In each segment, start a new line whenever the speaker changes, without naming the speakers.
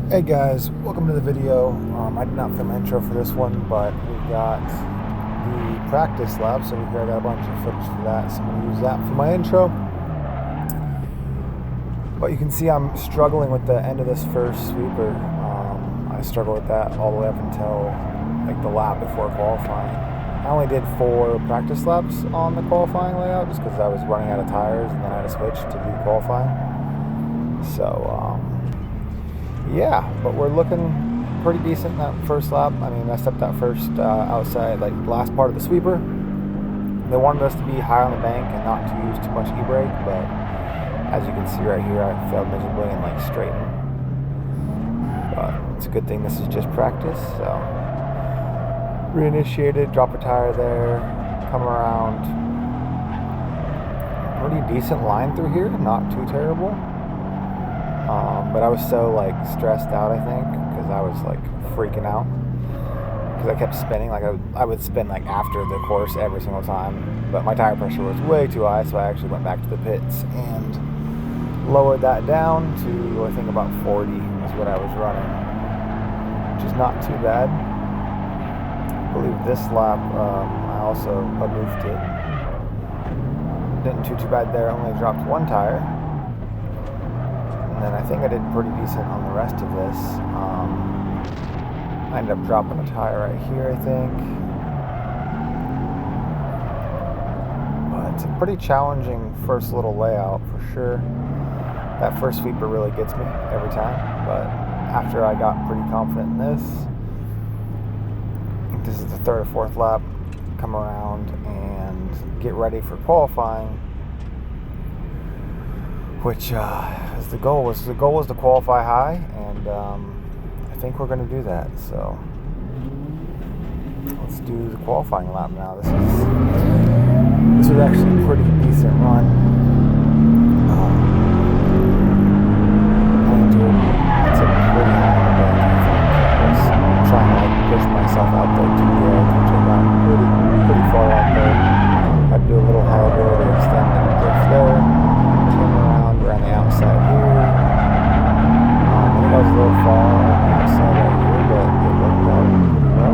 Hey guys, welcome to the video. I did not film an intro for this one, but we got the practice lap, so here I got a bunch of footage for that, so I'm going to use that for my intro. But you can see I'm struggling with the end of this first sweeper. I struggled with that all the way up until like the lap before qualifying. I only did 4 practice laps on the qualifying layout just because I was running out of tires and then I had to switch to do qualifying. So, yeah, but we're looking pretty decent that first lap. I mean, messed up that first outside, like last part of the sweeper. They wanted us to be high on the bank and not to use too much e-brake, but as you can see right here, I failed miserably and like straighten. But it's a good thing this is just practice, so reinitiated, drop a tire there, come around. Pretty decent line through here, not too terrible. But I was so like stressed out, I think, because I was like freaking out because I kept spinning. Like I would spin like after the course every single time, but my tire pressure was way too high, so I actually went back to the pits and lowered that down to I think about 40 is what I was running, which is not too bad. I believe this lap I also moved it. Didn't do too bad there. Only dropped 1 tire. And then I think I did pretty decent on the rest of this. I ended up dropping a tire right here, I think. But it's a pretty challenging first little layout for sure. That first sweeper really gets me every time. But after I got pretty confident in this, I think this is the 3rd or 4th lap, come around and get ready for qualifying. Which is the goal. The goal was to qualify high, and I think we're going to do that. So let's do the qualifying lap now. This was actually a pretty decent run. It's a pretty high on the bank. I was trying to like push myself out there to the edge, which I got pretty far out there. Had to do a little header to extend the drift there. Around the outside here. I think I was a little far on the outside right here, but it worked out pretty well.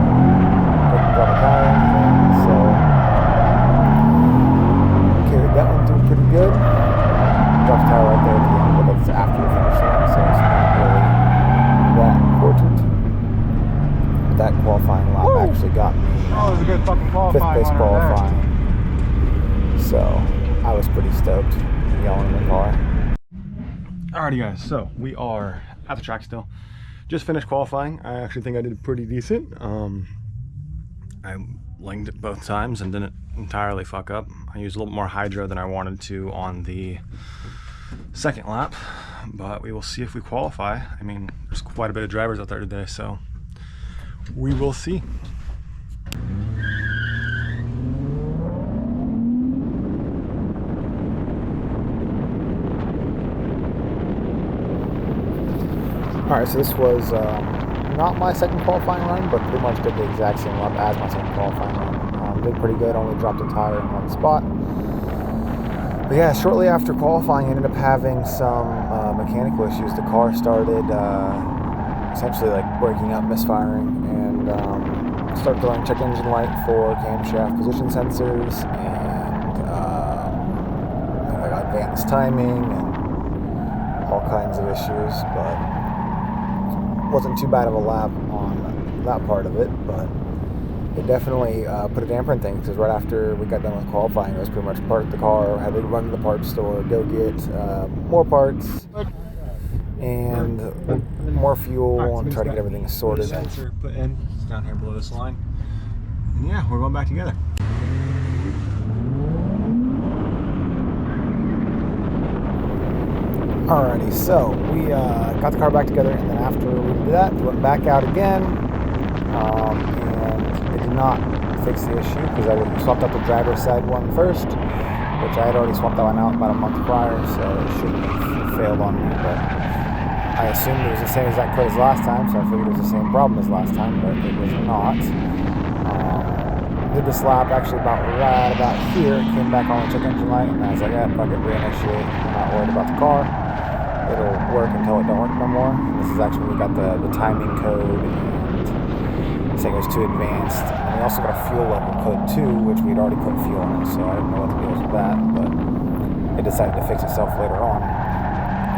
Didn't drop a tire or anything, so carried that one through pretty good. Dropped a tire right there at the end, but that's after the finish line, so it's not really that important. But that qualifying lap actually got me
it was a good fucking qualifying
5th place qualifying. So I was pretty stoked. Yelling in the car.
Alrighty guys, so we are at the track still. Just finished qualifying. I actually think I did pretty decent. I lenged it both times and didn't entirely fuck up. I used a little more hydro than I wanted to on the 2nd lap, but we will see if we qualify. I mean, there's quite a bit of drivers out there today, so we will see.
Alright, so this was not my 2nd qualifying run, but pretty much did the exact same lap as my 2nd qualifying run. Did pretty good, only dropped a tire in 1 spot. But yeah, shortly after qualifying, I ended up having some mechanical issues. The car started essentially like breaking up, misfiring, and started throwing check engine light for camshaft position sensors, and I got advanced timing and all kinds of issues, but wasn't too bad of a lap on that part of it, but it definitely put a damper in things, because right after we got done with qualifying, I was pretty much parked the car, had to run to the parts store, go get more parts and more fuel, and try to get everything sorted.
Sensor put in, it's down here below this line. And yeah, we're going back together.
Alrighty, so we got the car back together, and then after we did that, we went back out again, and it did not fix the issue, because I swapped out the driver's side one first, which I had already swapped that one out about a month prior, so it shouldn't have failed on me, but I assumed it was the same exact code as last time, so I figured it was the same problem as last time, but it was not. Did this lap actually right about here. It came back on the check engine light, and I was like, yeah, fuck it, reinitiate. I'm not worried about the car. it'll work until it don't work no more. And this is actually we got the timing code and saying it was too advanced. And we also got a fuel level code too, which we'd already put fuel in it, so I didn't know what the deal was with that, but it decided to fix itself later on.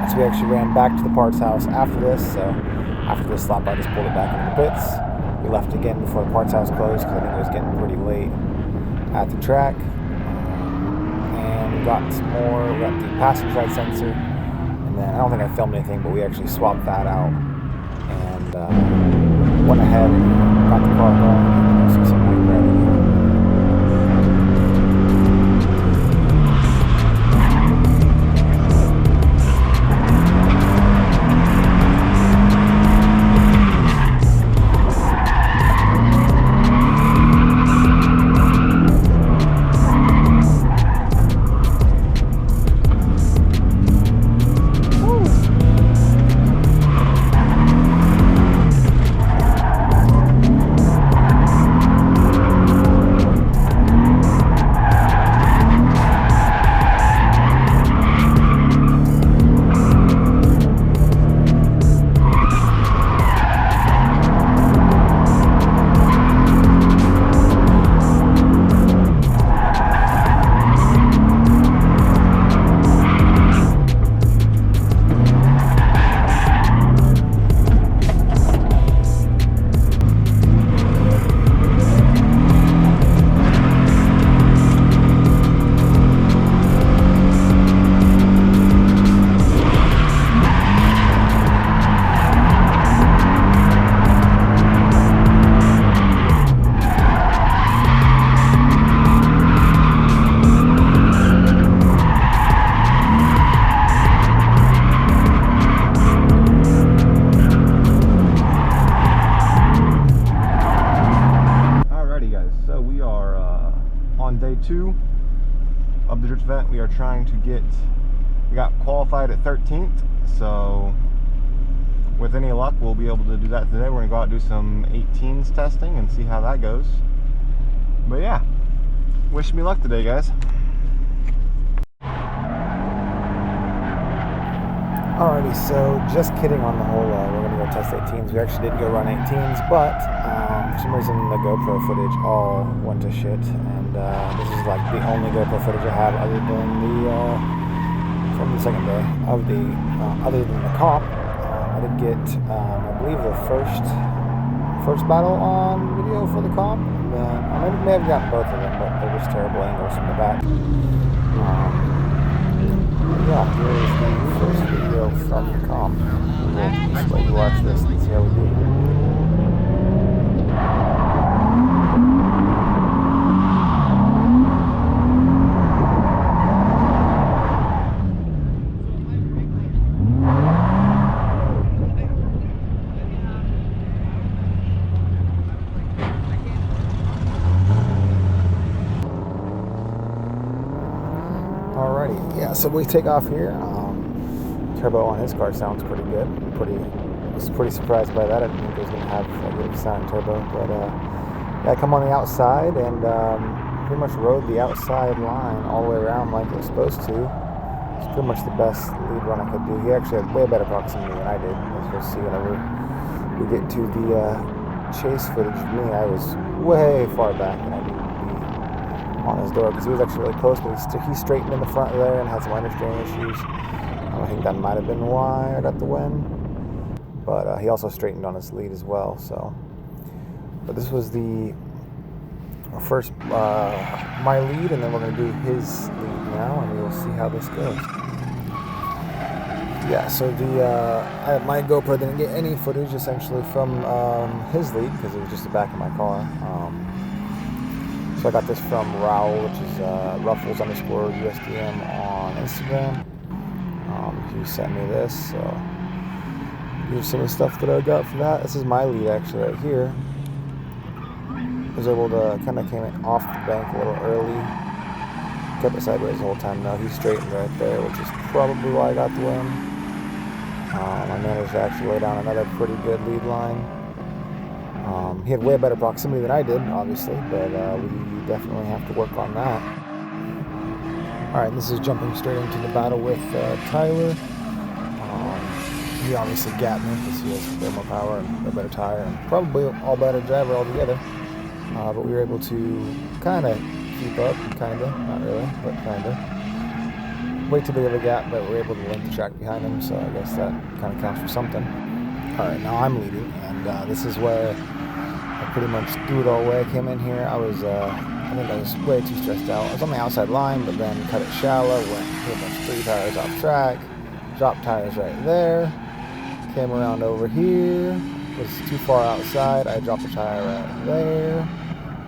So we actually ran back to the parts house after this. So after this lap, I just pulled it back into the pits. We left again before the parts house closed because I think it was getting pretty late at the track. And we got some more. We got the passenger side sensor, and then I don't think I filmed anything, but we actually swapped that out and went ahead and got the car going. And see some bike riding. Day 2 of the drift event. We are trying to we got qualified at 13th, so with any luck we'll be able to do that today. We're gonna go out and do some 18s testing and see how that goes. But yeah, wish me luck today, guys. Alrighty, so just kidding on the whole, we're going to go test 18s. We actually did go run 18s, but for some reason the GoPro footage all went to shit, and this is like the only GoPro footage I had other than from the second day of other than the comp. I did get, I believe the first battle on video for the comp, and then I may have gotten both of them, but they're just terrible angles from the back. Yeah, here's the first video from the comp. We'll just let you watch this and see how we do. Alrighty, yeah, so we take off here. Turbo on his car sounds pretty good. I was pretty surprised by that. I didn't think it was going to have a good sound turbo, but yeah, I come on the outside and pretty much rode the outside line all the way around like it was supposed to. It's pretty much the best lead run I could do. He actually had way better proximity than I did, as you'll see whenever we get to the chase footage of me. I was way far back and I needed to be on his door because he was actually really close, but he straightened in the front there and had some understeering issues. I think that might have been why I got the win, but he also straightened on his lead as well. So, but this was the first my lead, and then we're going to do his lead now, and we'll see how this goes. Yeah, so my GoPro didn't get any footage essentially from his lead because it was just the back of my car. So I got this from Raul, which is Ruffles_USDM on Instagram. He sent me this, so here's some of the stuff that I got for that. This is my lead actually right here. I was able to kind of came off the bank a little early. Kept it sideways the whole time. Now he's straightened right there, which is probably why I got the win. I managed to actually lay down another pretty good lead line. He had way better proximity than I did, obviously, but we definitely have to work on that. Alright, this is jumping straight into the battle with Tyler. he obviously gapped me because he has way more power and a better tire and probably all better driver altogether. But we were able to kind of keep up, not really, but kind of. Way too big of a gap, but we were able to link the track behind him, so I guess that kind of counts for something. Alright, now I'm leading, and this is where I pretty much threw it all away. I came in here, I think I was way too stressed out. I was on the outside line, but then cut it shallow, went pretty much 3 tires off track, dropped tires right there, came around over here, was too far outside, I dropped the tire right there,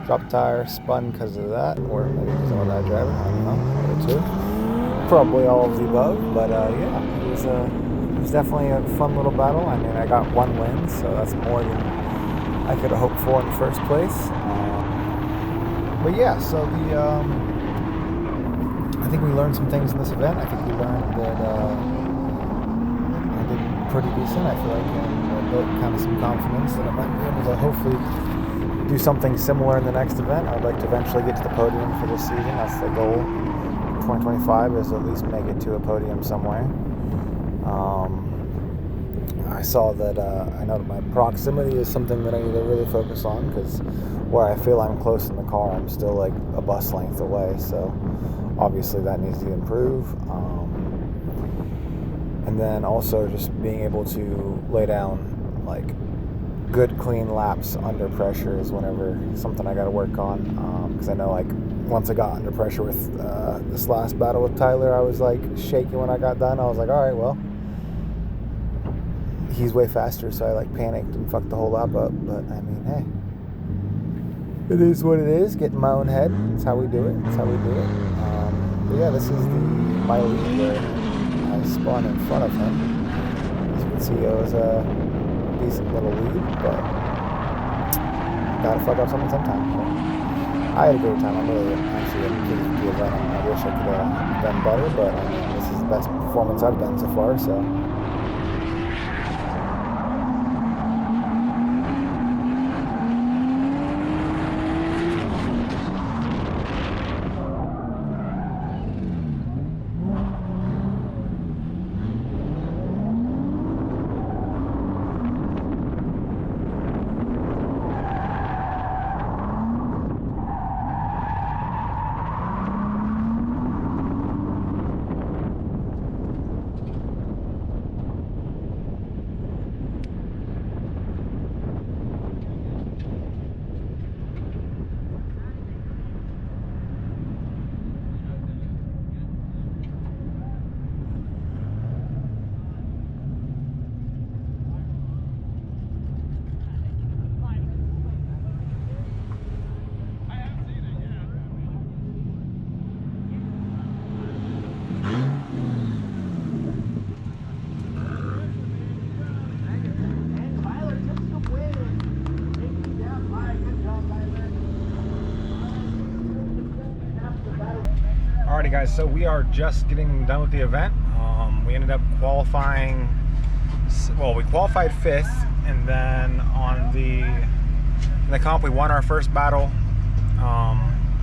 dropped the tire, spun because of that, or maybe because I'm a bad driver, I don't know, one or two. Probably all of the above, but yeah, it was definitely a fun little battle. I mean, I got 1 win, so that's more than I could have hoped for in the first place. But yeah, so I think we learned some things in this event. I think we learned that I did pretty decent. I feel like I built kind of some confidence that I might be able to hopefully do something similar in the next event. I'd like to eventually get to the podium for this season. That's the goal. 2025 is at least make it to a podium somewhere. I saw that I know that my proximity is something that I need to really focus on, because where I feel I'm close in the car, I'm still like a bus length away, so obviously that needs to improve. And then also just being able to lay down like good clean laps under pressure is something I got to work on, because I know like once I got under pressure with this last battle with Tyler, I was like shaking when I got done. I was like, all right, well, he's way faster, so I like panicked and fucked the whole lap up. But I mean, hey, it is what it is. Get in my own head. That's how we do it. But yeah, this is my lead where I spun in front of him. As you can see, it was a decent little lead, but gotta fuck up something sometime. So I had a great time. I'm really actually pleased with the event. I wish I could have done better, but I mean, this is the best performance I've done so far. So.
Alrighty guys, so we are just getting done with the event. We ended up qualifying, well, we qualified 5th, and then in the comp we won our first battle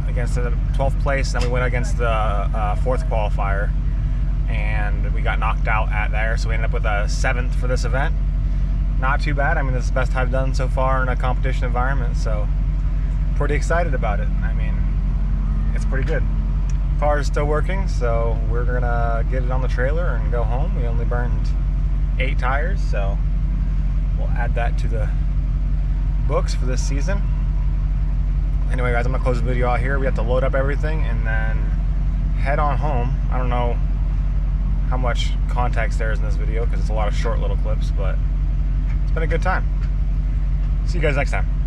against the 12th place, and then we went against the 4th qualifier, and we got knocked out at there, so we ended up with a 7th for this event. Not too bad. I mean, this is the best I've done so far in a competition environment, so pretty excited about it. I mean, it's pretty good. Car is still working, so we're gonna get it on the trailer and go home. We only burned 8 tires, so we'll add that to the books for this season. Anyway guys, I'm gonna close the video out here. We have to load up everything and then head on home. I don't know how much context there is in this video because it's a lot of short little clips, but it's been a good time. See you guys next time.